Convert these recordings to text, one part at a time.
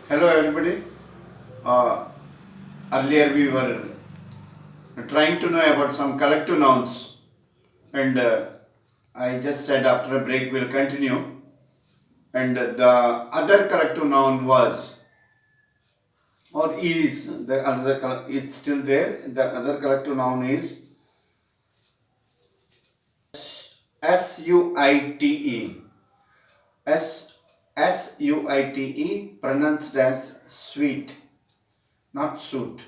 Hello everybody. Uh, Earlier we were trying to know about some collective nouns, and I just said after a break we'll continue. And the other collective noun was or is the other it's still there. The other collective noun is suite. Suite pronounced as sweet, not suit.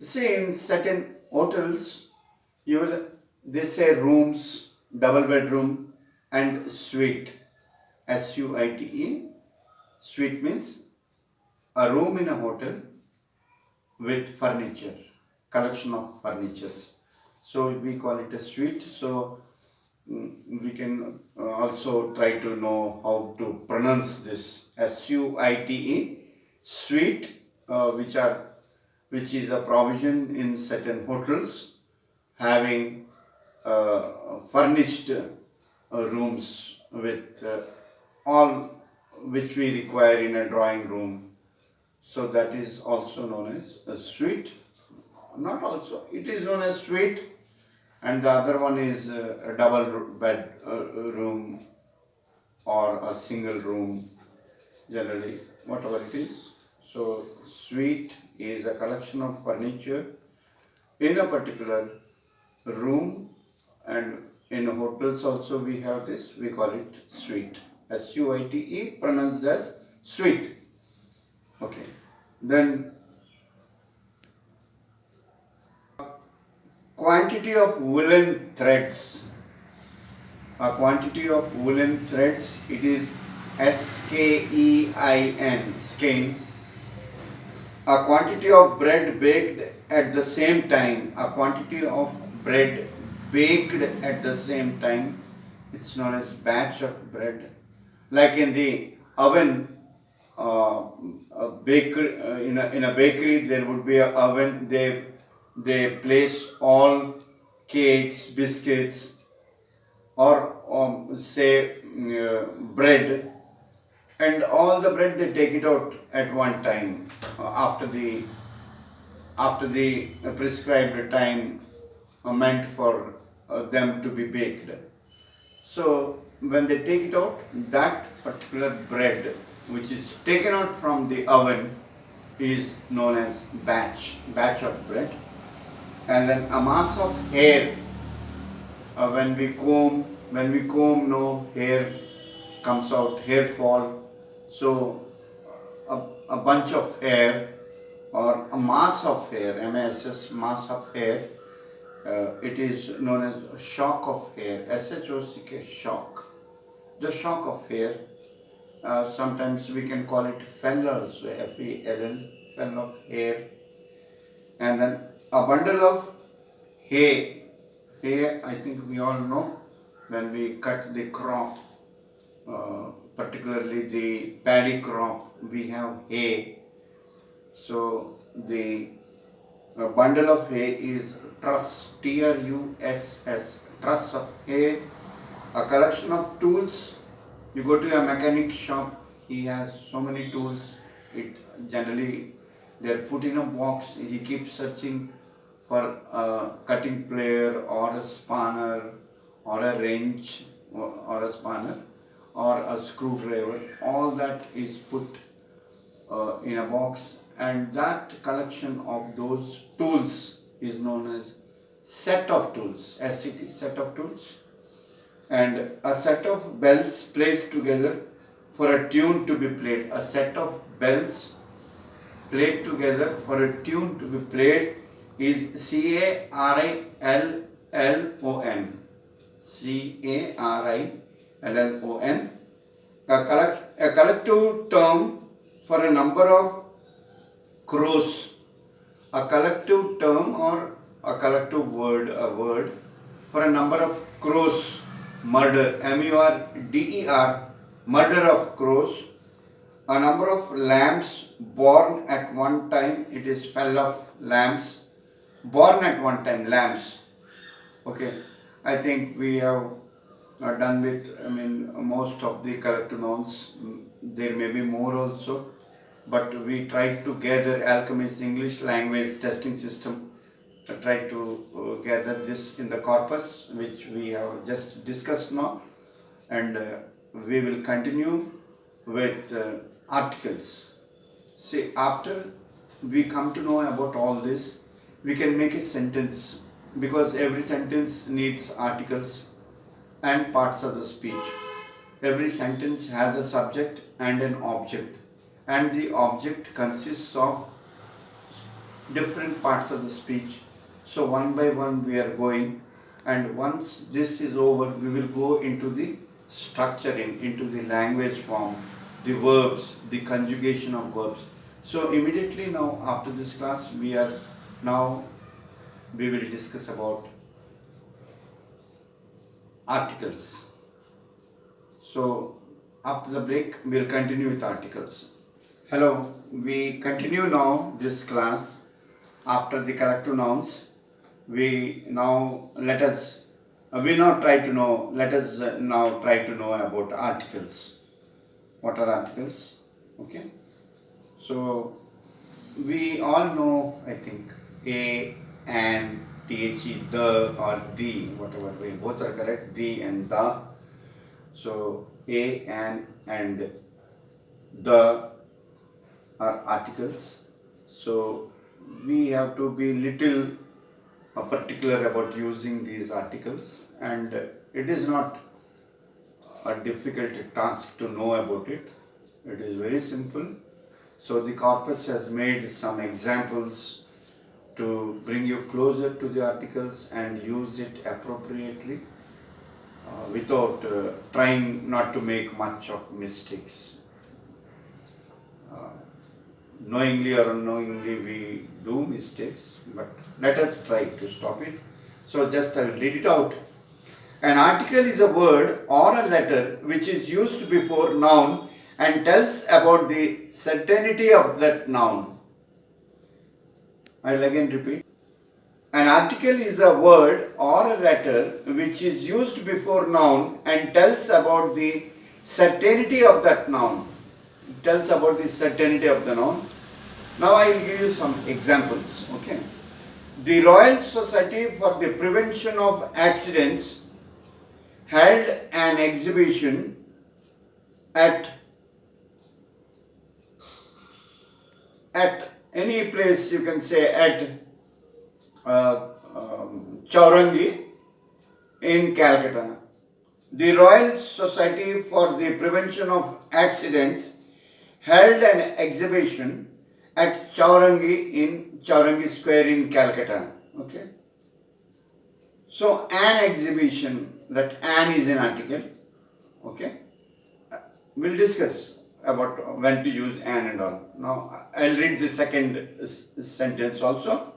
See, in certain hotels, you will they say rooms, double bedroom, and suite. Suite. Suite means a room in a hotel with furniture, collection of furnitures. So we call it a suite. So we can also try to know how to pronounce this suite, suite, which is a provision in certain hotels having furnished rooms with all which we require in a drawing room. So that is also known as a suite. Not also, it is known as suite, and the other one is a double bed room or a single room, generally, whatever it is. So, suite is a collection of furniture in a particular room, and in hotels also we have this, we call it suite. Suite pronounced as suite. Okay. Then quantity of woolen threads. A quantity of woolen threads, it is skein, skein. A quantity of bread baked at the same time. A quantity of bread baked at the same time. It's known as batch of bread. Like in the oven, a bakery in a bakery there would be a oven. They place all cakes, biscuits, or say bread, and all the bread they take it out at one time after the prescribed time meant for them to be baked. So when they take it out, that particular bread which is taken out from the oven is known as batch of bread. And then a mass of hair, when we comb, no hair comes out, hair fall. So a, a bunch of hair or a mass of hair, MASS, mass of hair, it is known as a shock of hair, SHOCK, shock. The shock of hair, sometimes we can call it fell also, FELL, fell of hair. And then a bundle of hay. Hay, I think we all know, when we cut the crop, particularly the paddy crop, we have hay. So the bundle of hay is truss, TRUSS, truss of hay. A collection of tools. You go to a mechanic shop, he has so many tools. It generally they're put in a box. He keeps searching for a cutting plier or a spanner or a wrench or a spanner or a screwdriver. All that is put in a box, and that collection of those tools is known as set of tools, SCT, set of tools. And a set of bells placed together for a tune to be played. A set of bells played together for a tune to be played is CARILLON. CARILLON. A collective term for a number of crows. A collective term or a collective word, a word for a number of crows. Murder, MURDER, murder of crows. A number of lambs born at one time, it is fell of lambs. Born at one time, lambs. Okay, I think we have done with, most of the collective nouns. There may be more also. but we tried to gather Alchemist English language testing system, try to gather this in the corpus which we have just discussed now, and we will continue with articles. See, after we come to know about all this, we can make a sentence, because every sentence needs articles and parts of the speech. Every sentence has a subject and an object, and the object consists of different parts of the speech. So one by one we are going, and once this is over, we will go into the structuring, into the language form, the verbs, the conjugation of verbs. So immediately now after this class, we will discuss about articles. So after the break, we will continue with articles. Hello, we continue now this class after the collective nouns. We now let us now try to know about articles. What are articles? Okay. So we all know, I think, a, an, the, or the, whatever way, both are correct, the and the. So a, an, and the are articles. So we have to be little particular about using these articles, and it is not a difficult task to know about it. It is very simple. So the corpus has made some examples to bring you closer to the articles and use it appropriately without trying not to make much of mistakes. Knowingly or unknowingly we do mistakes, but let us try to stop it. So just I will read it out. An article is a word or a letter which is used before noun and tells about the certainty of that noun. I will again repeat. An article is a word or a letter which is used before noun and tells about the certainty of that noun. It tells about the certainty of the noun. Now I will give you some examples. Okay. The Royal Society for the Prevention of Accidents held an exhibition at any place, you can say at Chaurangi in Calcutta. The Royal Society for the Prevention of Accidents held an exhibition at Chaurangi in Chaurangi Square in Calcutta. Okay. So an exhibition, that an is an article. Okay. We'll discuss about when to use an and all. Now I'll read the second sentence also.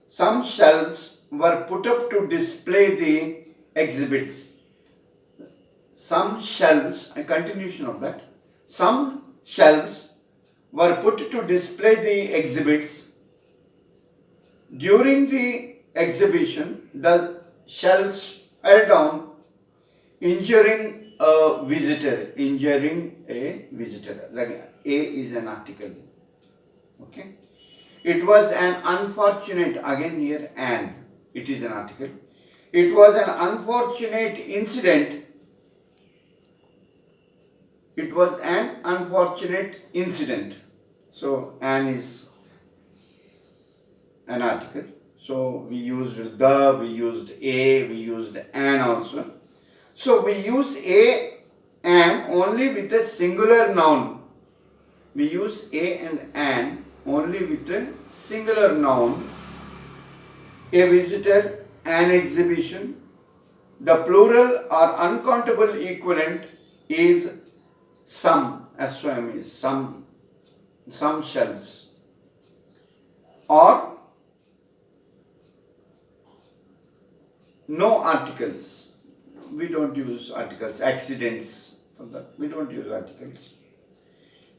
Some shelves were put up to display the exhibits. Some shelves, a continuation of that. Some shelves were put to display the exhibits. During the exhibition, the shelves fell down, injuring a visitor. Like A is an article. Okay. It was an unfortunate, again here an, it is an article. It was an unfortunate incident. It was an unfortunate incident. So an is an article. So we used the, we used a, we used an also. So we use a, an only with a singular noun. We use a and an only with a singular noun. A visitor, an exhibition. The plural or uncountable equivalent is some, SOM is some shelves. Or no articles. We don't use articles. Accidents, we don't use articles.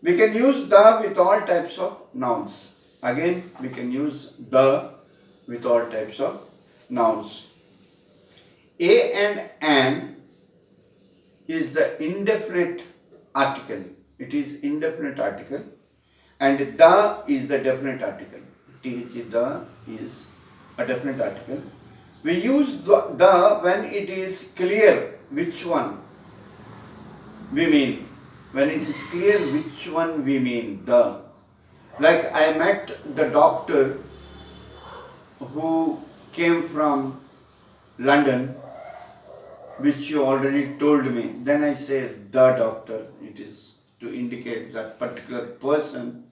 We can use the with all types of nouns. Again, we can use the with all types of nouns. A and an is the indefinite article. It is indefinite article, and the is the definite article. The is a definite article. We use the when it is clear which one we mean. When it is clear which one we mean, the. Like I met the doctor who came from London, which you already told me. Then I say the doctor. It is to indicate that particular person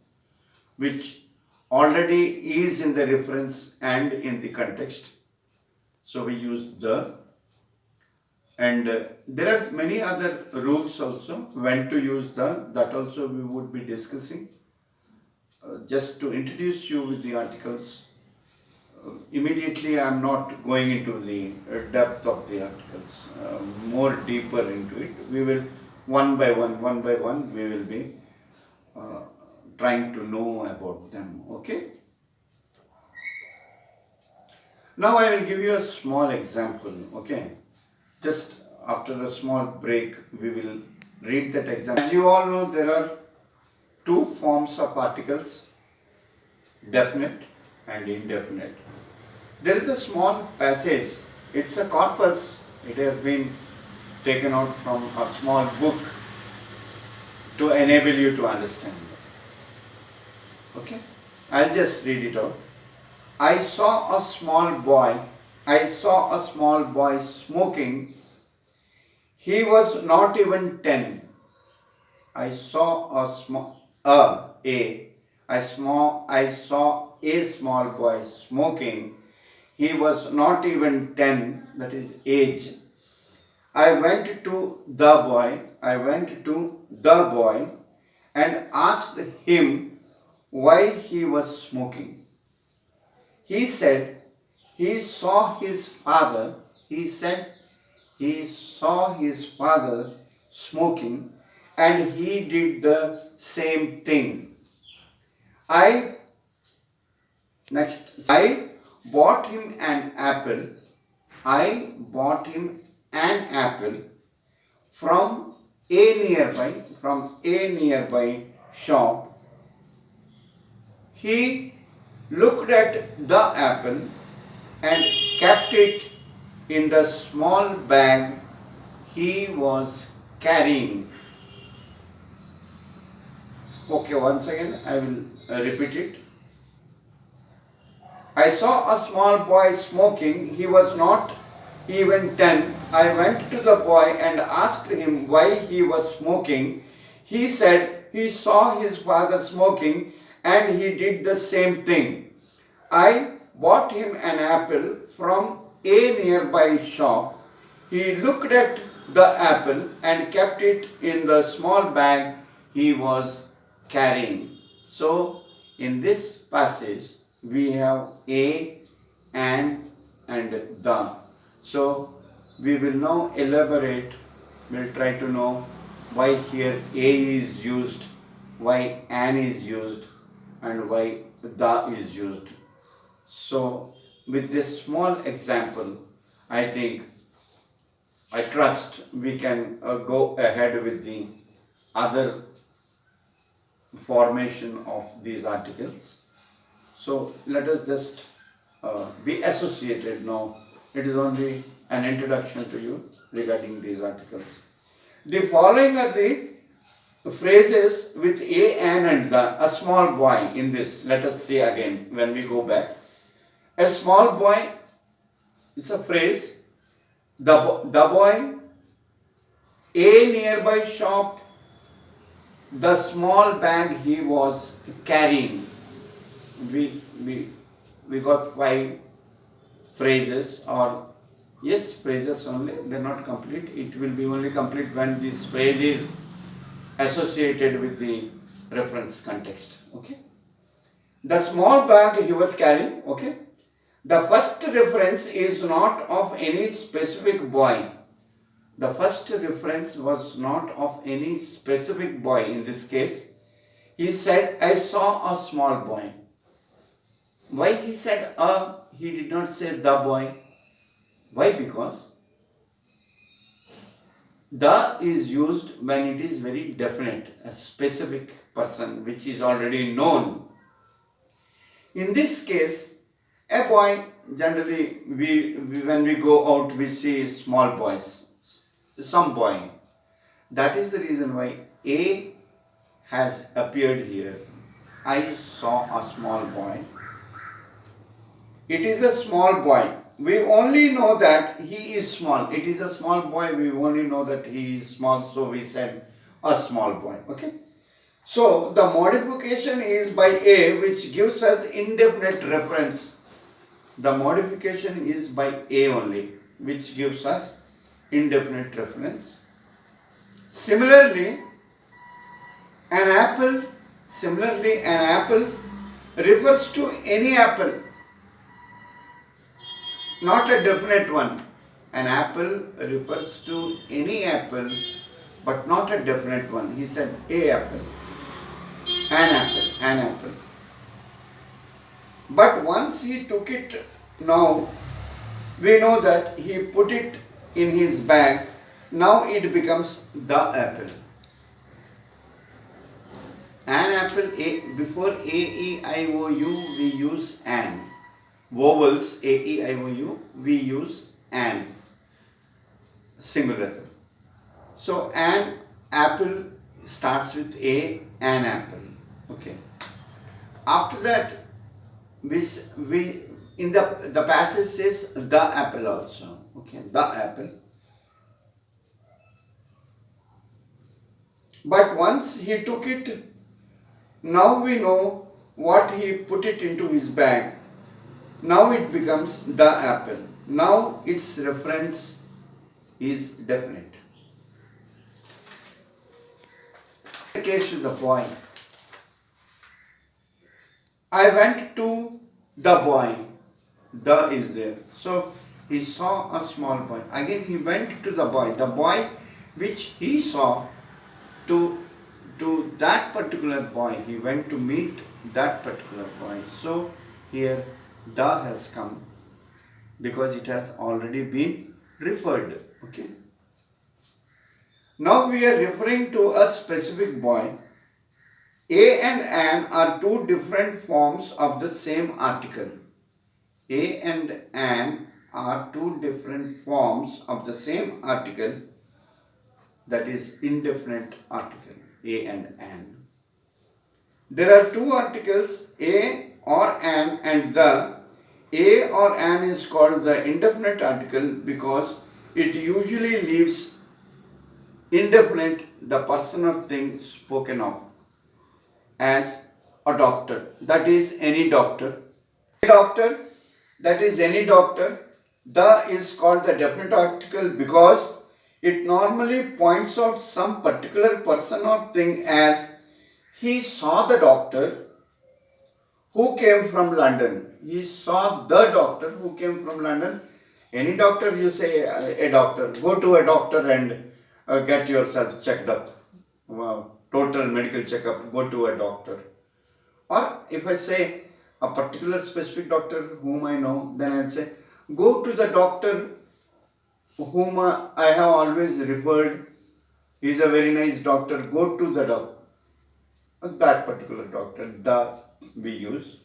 which already is in the reference and in the context. So we use the. And there are many other rules also when to use the. That also we would be discussing. Just to introduce you with the articles. Immediately I am not going into the depth of the articles, more deeper into it. We will one by one we will be trying to know about them. Okay. Now I will give you a small example. Okay. Just after a small break we will read that example. As you all know, there are two forms of articles, definite and indefinite. There is a small passage. It's a corpus. It has been taken out from a small book to enable you to understand. Okay? I'll just read it out. I saw a small boy. I saw a small boy smoking. He was not even 10. I saw a small boy smoking. He was not even 10, that is age. I went to the boy and asked him why he was smoking. He said he saw his father smoking and he did the same thing. I bought him an apple. I bought him an apple from a nearby shop. He looked at the apple and kept it in the small bag he was carrying. Okay, once again I will repeat it. I saw a small boy smoking. He was not even 10. I went to the boy and asked him why he was smoking. He said he saw his father smoking and he did the same thing. I bought him an apple from a nearby shop. He looked at the apple and kept it in the small bag he was carrying. So, in this passage, we have a, an, and the. So we will now elaborate. We'll try to know why here a is used, why an is used, and why the is used. So with this small example, I trust we can go ahead with the other formation of these articles. So let us just be associated now. It is only an introduction to you regarding these articles. The following are the phrases with a, an, and the. A small boy in this. Let us see again when we go back. A small boy, it's a phrase. The boy, a nearby shop, the small bag he was carrying. We got 5 phrases, or yes, phrases only. They're not complete. It will be only complete when this phrase is associated with the reference context. Okay. The small bag he was carrying. Okay. The first reference is not of any specific boy. The first reference was not of any specific boy in this case. He said, I saw a small boy. Why he said he did not say the boy? Why? Because The is used when it is very definite, a specific person which is already known. In this case, a boy, generally when we go out we see small boys, some boy. That is the reason why A has appeared here. I saw a small boy. It is a small boy. We only know that he is small. It is a small boy. We only know that he is small. So we said a small boy. Okay. So the modification is by A, which gives us indefinite reference. The modification is by A only, which gives us indefinite reference. Similarly, an apple, similarly an apple refers to any apple, not a definite one. An apple refers to any apple, but not a definite one. He said a apple, an apple, an apple. But once he took it, now we know that he put it in his bag. Now it becomes the apple. An apple, A, before A, E, I, O, U, we use an. Vowels, A, E, I, O, U, we use an. Singular. So, an apple starts with A, an apple. Okay. After that, we in the passage says the apple also. Okay, the apple. But once he took it, now we know what he put it into his bag. Now it becomes the apple. Now its reference is definite. The case with the boy. I went to the boy. The is there. So he saw a small boy. Again he went to the boy. The boy which he saw, to that particular boy. He went to meet that particular boy. So here the has come because it has already been referred. Okay. Now we are referring to a specific boy. A and an are two different forms of the same article. A and an are two different forms of the same article, that is indefinite article, A and an. There are two articles, a or an and the. A or an is called the indefinite article because it usually leaves indefinite the person or thing spoken of, as a doctor, that is any doctor. A doctor, that is any doctor. The is called the definite article because it normally points out some particular person or thing, as he saw the doctor who came from London. He saw the doctor who came from London. Any doctor, you say a doctor, go to a doctor and get yourself checked up. Total medical checkup, go to a doctor. Or if I say a particular specific doctor whom I know, then I'll say, go to the doctor whom I have always referred. He is a very nice doctor. Go to the doctor. That particular doctor, the we use.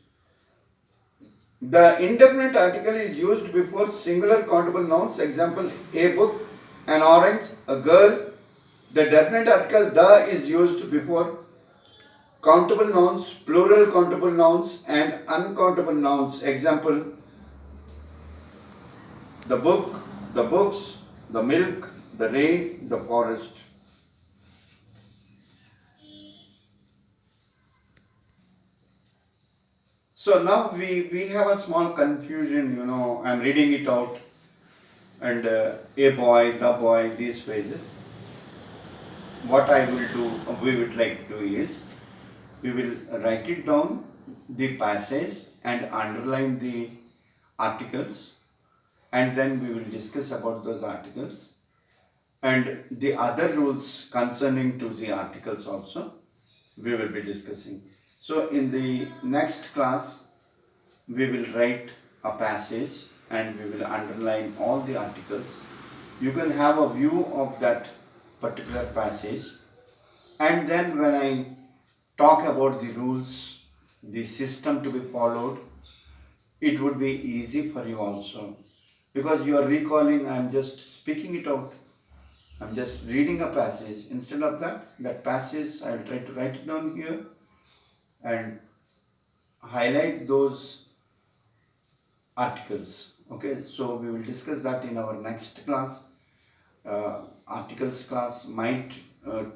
The indefinite article is used before singular countable nouns. Example, a book, an orange, a girl. The definite article the is used before countable nouns, plural countable nouns and uncountable nouns. Example, the book, the books, the milk, the rain, the forest. So now we have a small confusion, I'm reading it out, and a boy, the boy, these phrases. What I will do, we would like to do is, we will write it down, the passage, and underline the articles, and then we will discuss about those articles and the other rules concerning to the articles also we will be discussing. So in the next class we will write a passage and we will underline all the articles. You can have a view of that particular passage, and then when I talk about the rules, the system to be followed, it would be easy for you also, because you are recalling. I'm just speaking it out, I'm just reading a passage. Instead of that passage I'll try to write it down here and highlight those articles. Okay, so we will discuss that in our next class. Articles class might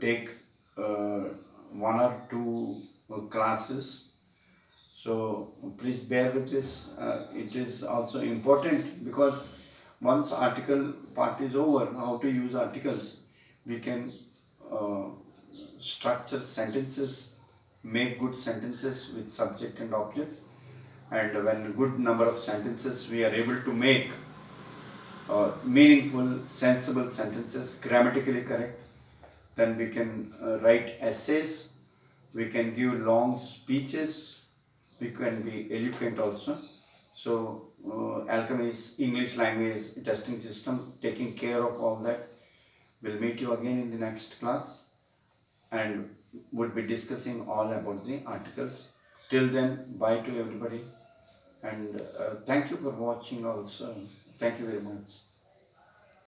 take uh, one or two classes, so please bear with this. It is also important, because once article part is over, how to use articles, we can uh, structure sentences, make good sentences with subject and object. And when good number of sentences we are able to make, meaningful, sensible sentences, grammatically correct, then we can write essays, we can give long speeches, we can be eloquent also. So, Alchemy's English language testing system taking care of all that. We'll meet you again in the next class and would be discussing all about the articles. Till then, bye to everybody, and thank you for watching also. Thank you very much.